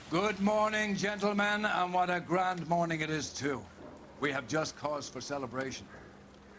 Good morning, gentlemen, and what a grand morning it is, too. We have just cause for celebration.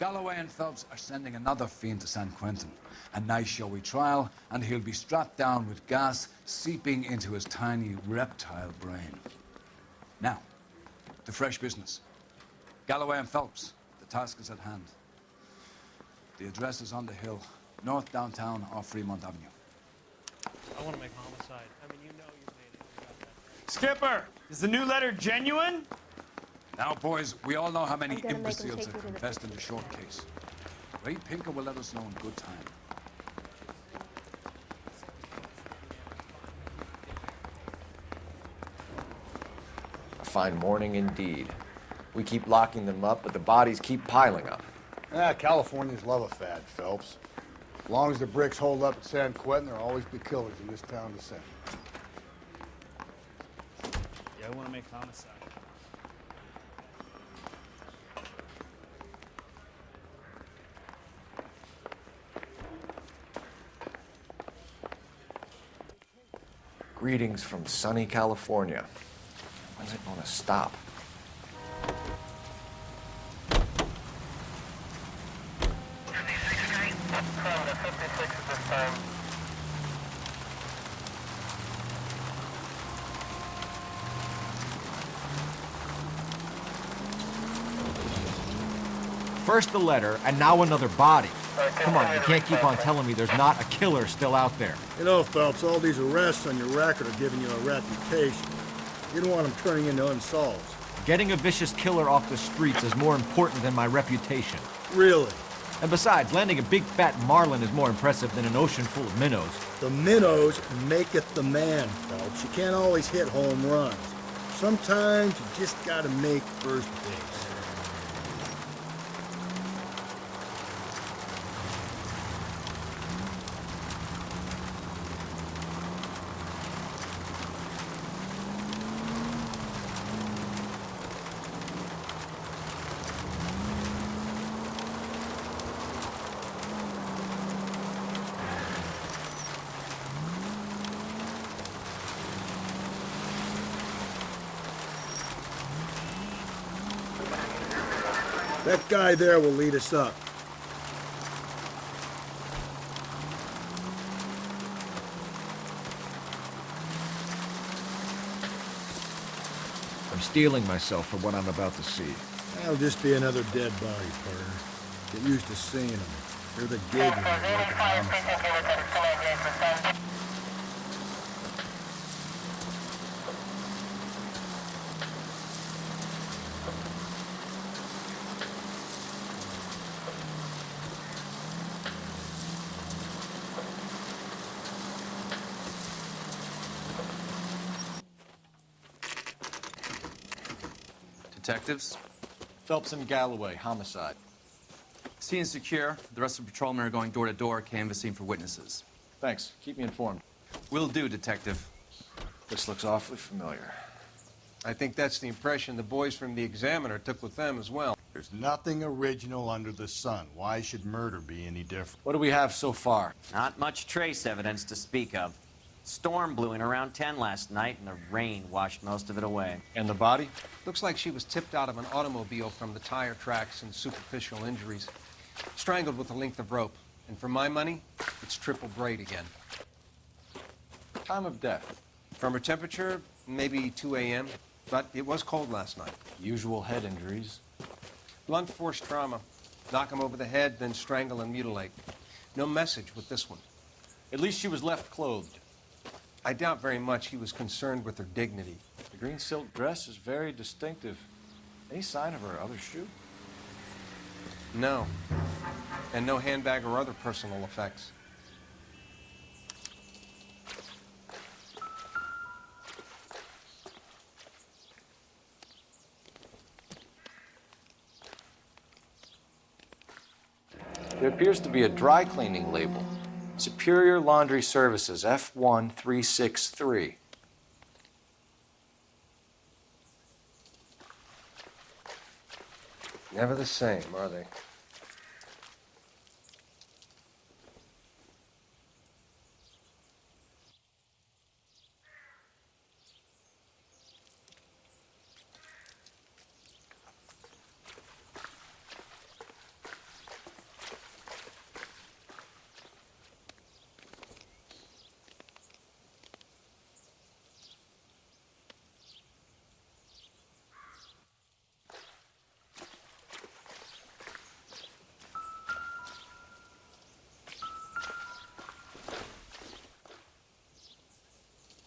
Galloway and Phelps are sending another fiend to San Quentin. A nice showy trial, and he'll be strapped down with gas seeping into his tiny reptile brain. Now, to fresh business. Galloway and Phelps, the task is at hand. The address is on the hill, north downtown off Fremont Avenue. I want to make homicide. I mean, you know you've made it. You got that. Skipper, is the new letter genuine? Now, boys, we all know how many imbeciles have confessed in the short case. Ray Pinker will let us know in good time. A fine morning indeed. We keep locking them up, but the bodies keep piling up. Californians love a fad, Phelps. As long as the bricks hold up at San Quentin, there'll always be killers in this town to send. Yeah, I want to make homicide. Greetings from sunny California. When's it gonna stop? First the letter, and now another body. Come on, you can't keep on telling me there's not a killer still out there. You know, Phelps, all these arrests on your record are giving you a reputation. You don't want them turning into unsolved. Getting a vicious killer off the streets is more important than my reputation. Really? And besides, landing a big fat marlin is more impressive than an ocean full of minnows. The minnows maketh the man, Phelps. You can't always hit home runs. Sometimes you just gotta make first base. That guy there will lead us up. I'm steeling myself for what I'm about to see. That'll just be another dead body, partner. Get used to seeing them. They're the gig when you're working homicide. Detectives? Phelps and Galloway, homicide. Scene secure. The rest of the patrolmen are going door to door, canvassing for witnesses. Thanks. Keep me informed. Will do, Detective. This looks awfully familiar. I think that's the impression the boys from the Examiner took with them as well. There's nothing original under the sun. Why should murder be any different? What do we have so far? Not much trace evidence to speak of. Storm blew in around 10 last night, and the rain washed most of it away. And the body? Looks like she was tipped out of an automobile from the tire tracks and superficial injuries. Strangled with a length of rope. And for my money, it's triple braid again. Time of death? From her temperature, maybe 2 a.m., but it was cold last night. Usual head injuries. Blunt force trauma. Knock him over the head, then strangle and mutilate. No message with this one. At least she was left clothed. I doubt very much he was concerned with her dignity. The green silk dress is very distinctive. Any sign of her other shoe? No. And no handbag or other personal effects. There appears to be a dry cleaning label. Superior Laundry Services, F1363. Never the same, are they?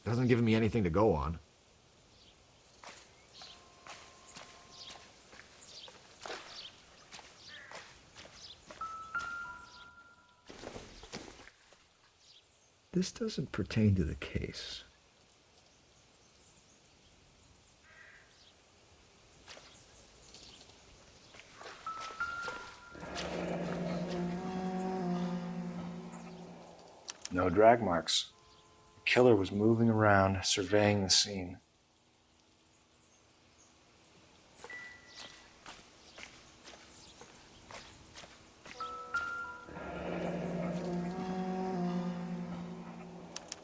Doesn't give me anything to go on. This doesn't pertain to the case. No drag marks. The killer was moving around, surveying the scene.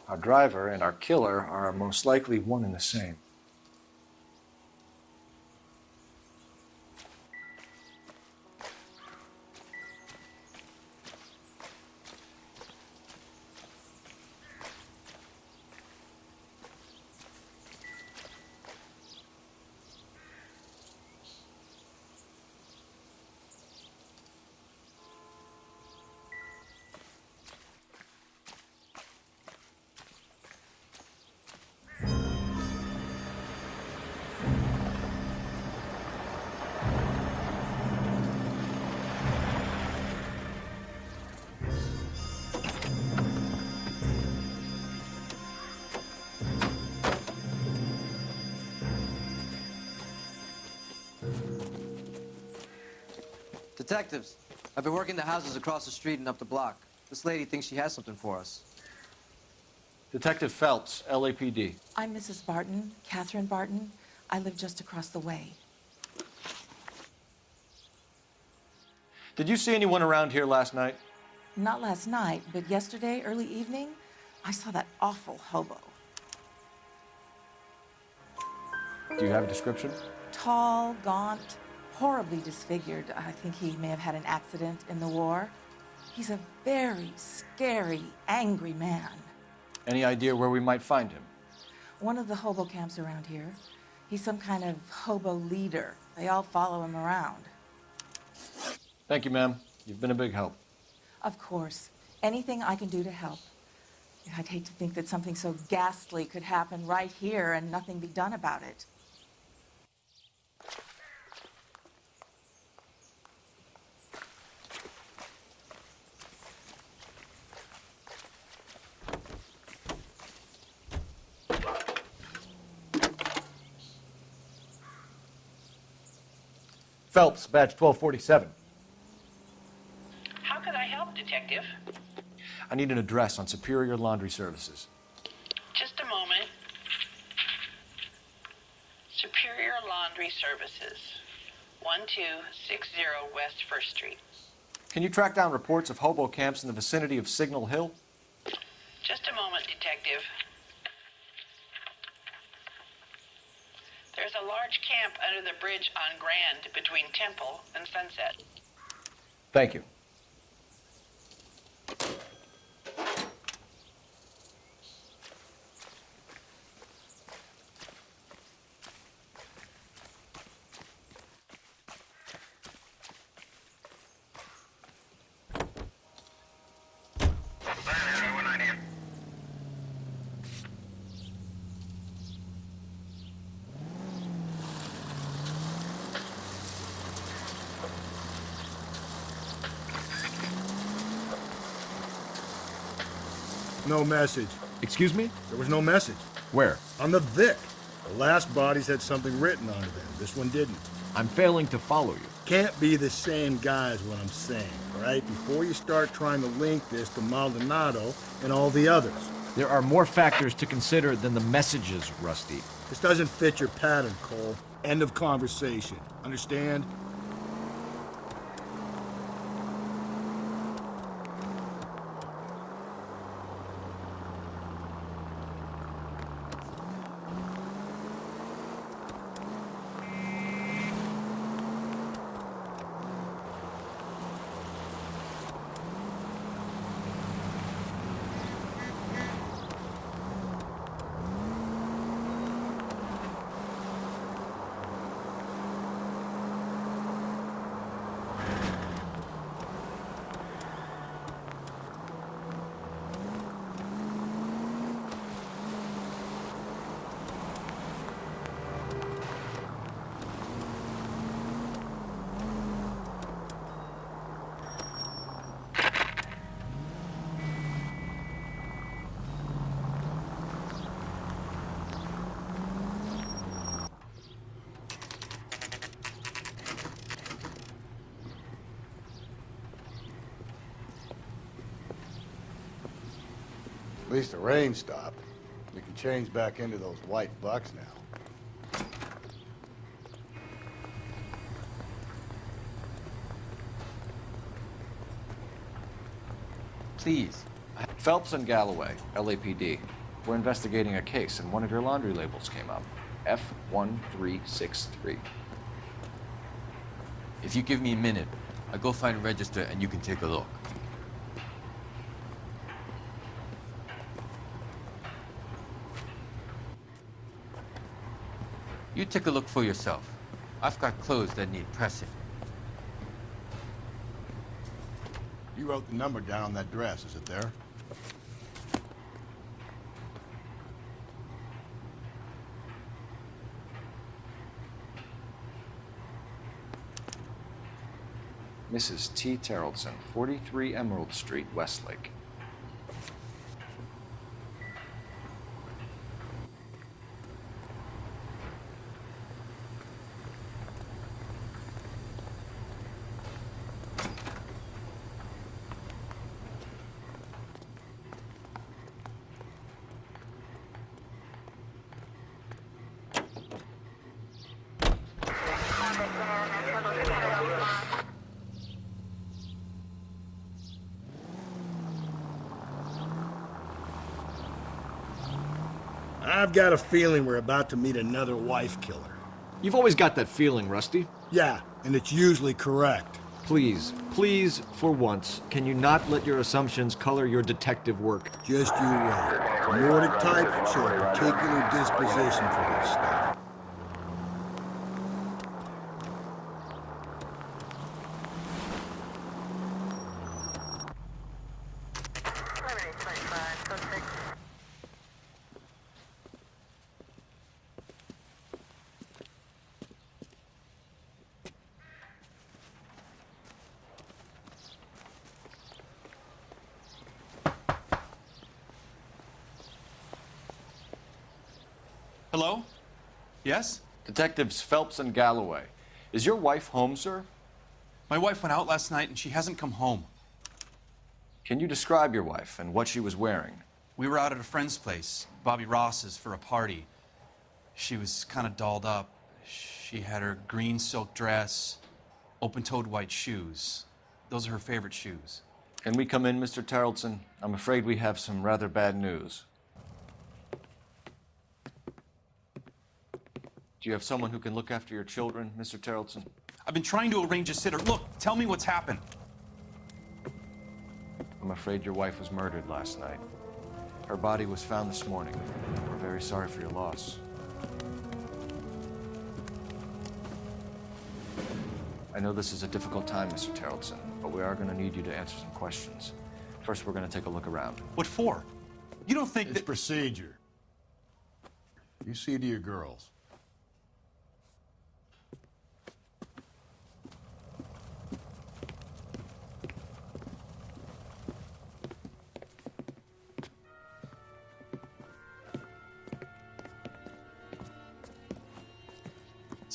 Our driver and our killer are most likely one and the same. Detectives, I've been working the houses across the street and up the block. This lady thinks she has something for us. Detective Phelps, LAPD. I'm Mrs. Barton, Catherine Barton. I live just across the way. Did you see anyone around here last night? Not last night, but yesterday, early evening, I saw that awful hobo. Do you have a description? Tall, gaunt, horribly disfigured. I think he may have had an accident in the war. He's a very scary, angry man. Any idea where we might find him? One of the hobo camps around here. He's some kind of hobo leader. They all follow him around. Thank you, ma'am. You've been a big help. Of course. Anything I can do to help. I'd hate to think that something so ghastly could happen right here and nothing be done about it. Phelps, badge 1247. How can I help, Detective? I need an address on Superior Laundry Services. Just a moment. Superior Laundry Services, 1260 West 1st Street. Can you track down reports of hobo camps in the vicinity of Signal Hill? Just a moment, Detective. There's a large camp under the bridge on Grand between Temple and Sunset. Thank you. No message. Excuse me? There was no message. Where? On the Vic. The last bodies had something written onto them. This one didn't. I'm failing to follow you. Can't be the same guy is what I'm saying, all right? Before you start trying to link this to Maldonado and all the others. There are more factors to consider than the messages, Rusty. This doesn't fit your pattern, Cole. End of conversation. Understand? least the rain stopped. We can change back into those white bucks now. Please. Phelps and Galloway, LAPD. We're investigating a case, and one of your laundry labels came up. F1363. If you give me a minute, I'll go find a register and you can take a look. You take a look for yourself. I've got clothes that need pressing. You wrote the number down on that dress, is it there? Mrs. T. Terrellson, 43 Emerald Street, Westlake. I've got a feeling we're about to meet another wife killer. You've always got that feeling, Rusty. Yeah, and it's usually correct. Please, please, for once, can you not let your assumptions color your detective work? Just you wait. The Nordic type show a particular disposition for this stuff. Hello? Yes? Detectives Phelps and Galloway. Is your wife home, sir? My wife went out last night and she hasn't come home. Can you describe your wife and what she was wearing? We were out at a friend's place, Bobby Ross's, for a party. She was kind of dolled up. She had her green silk dress, open-toed white shoes. Those are her favorite shoes. Can we come in, Mr. Terrellson? I'm afraid we have some rather bad news. Do you have someone who can look after your children, Mr. Terrellson? I've been trying to arrange a sitter. Look, tell me what's happened. I'm afraid your wife was murdered last night. Her body was found this morning. We're very sorry for your loss. I know this is a difficult time, Mr. Terrellson, but we are going to need you to answer some questions. First, we're going to take a look around. What for? You don't think It's that... procedure. You see to your girls.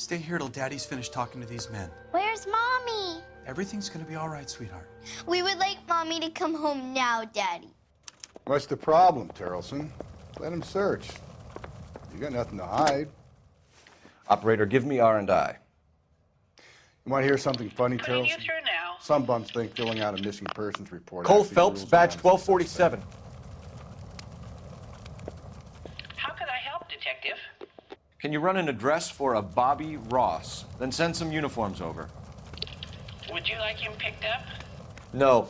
Stay here till Daddy's finished talking to these men. Where's Mommy? Everything's gonna be all right, sweetheart. We would like Mommy to come home now, Daddy. What's the problem, Terrellson? Let him search. You got nothing to hide. Operator, give me R&I. You want to hear something funny, Putting you Terrellson? through now. Some bums think filling out a missing persons report. Cole actually Phelps, rules badge out 1247. How could I help, Detective? Can you run an address for a Bobby Ross? Then send some uniforms over. Would you like him picked up? No.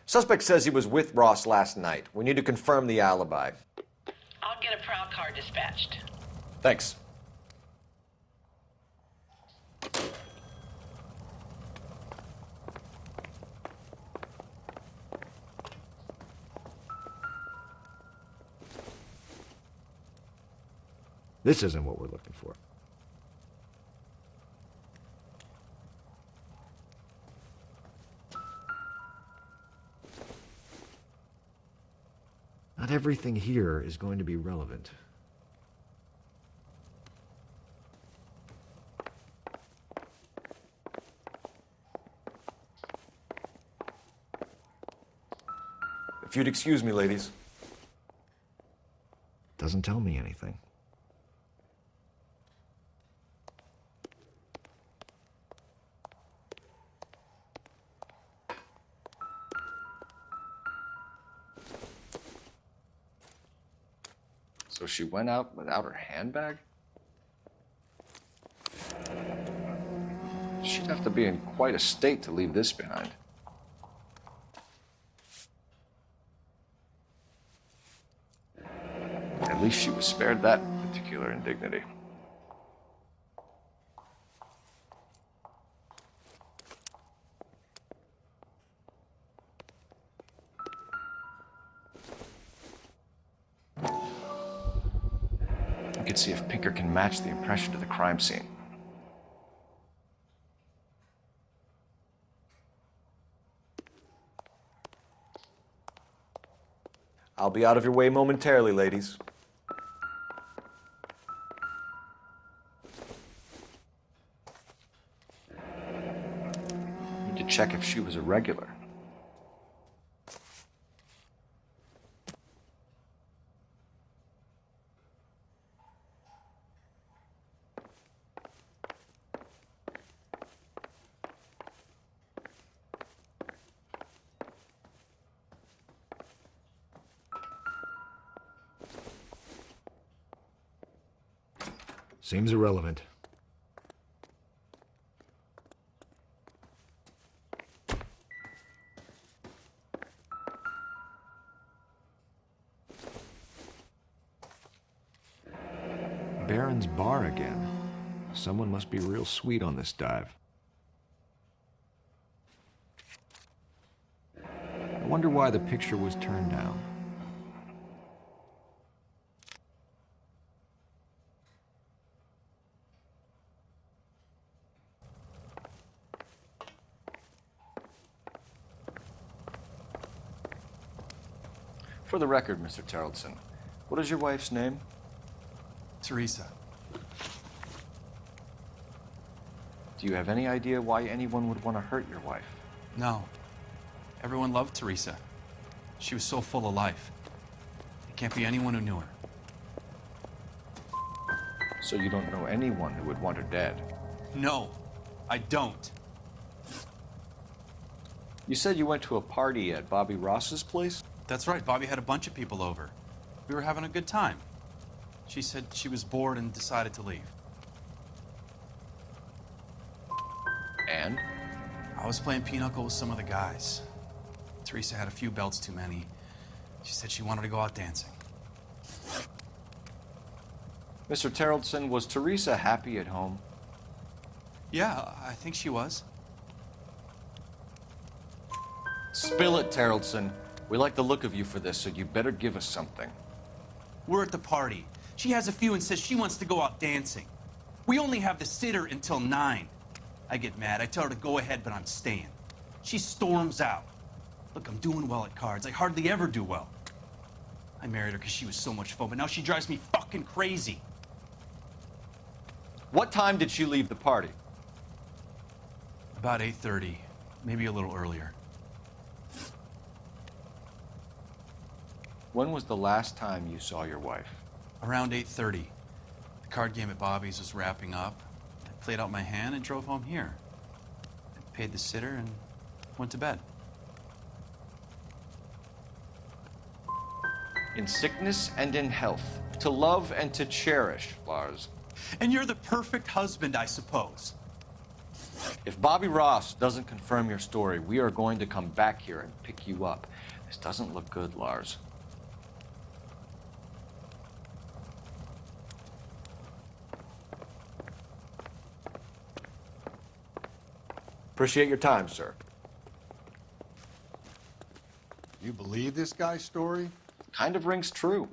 Suspect says he was with Ross last night. We need to confirm the alibi. I'll get a prowl car dispatched. Thanks. This isn't what we're looking for. Not everything here is going to be relevant. If you'd excuse me, ladies. doesn't tell me anything. So she went out without her handbag? She'd have to be in quite a state to leave this behind. At least she was spared that particular indignity. We could see if Pinker can match the impression to the crime scene. I'll be out of your way momentarily, ladies. Need to check if she was a regular. Seems irrelevant. Baron's bar again. Someone must be real sweet on this dive. I wonder why the picture was turned down. For the record, Mr. Terrelson, what is your wife's name? Teresa. Do you have any idea why anyone would want to hurt your wife? No. Everyone loved Teresa. She was so full of life. It can't be anyone who knew her. So you don't know anyone who would want her dead? No, I don't. You said you went to a party at Bobby Ross's place? That's right. Bobby had a bunch of people over. We were having a good time. She said she was bored and decided to leave. And? I was playing pinochle with some of the guys. Teresa had a few belts too many. She said she wanted to go out dancing. Mr. Terrelson, was Teresa happy at home? Yeah, I think she was. Spill it, Terrelson. We like the look of you for this, so you better give us something. We're at the party. She has a few and says she wants to go out dancing. We only have the sitter until 9. I get mad. I tell her to go ahead, but I'm staying. She storms out. Look, I'm doing well at cards. I hardly ever do well. I married her because she was so much fun, but now she drives me fucking crazy. What time did she leave the party? About 8:30, maybe a little earlier. When was the last time you saw your wife? Around 8:30. The card game at Bobby's was wrapping up. I played out my hand and drove home here. I paid the sitter and went to bed. In sickness and in health, to love and to cherish, Lars. And you're the perfect husband, I suppose. If Bobby Ross doesn't confirm your story, we are going to come back here and pick you up. This doesn't look good, Lars. Appreciate your time, sir. You believe this guy's story? Kind of rings true.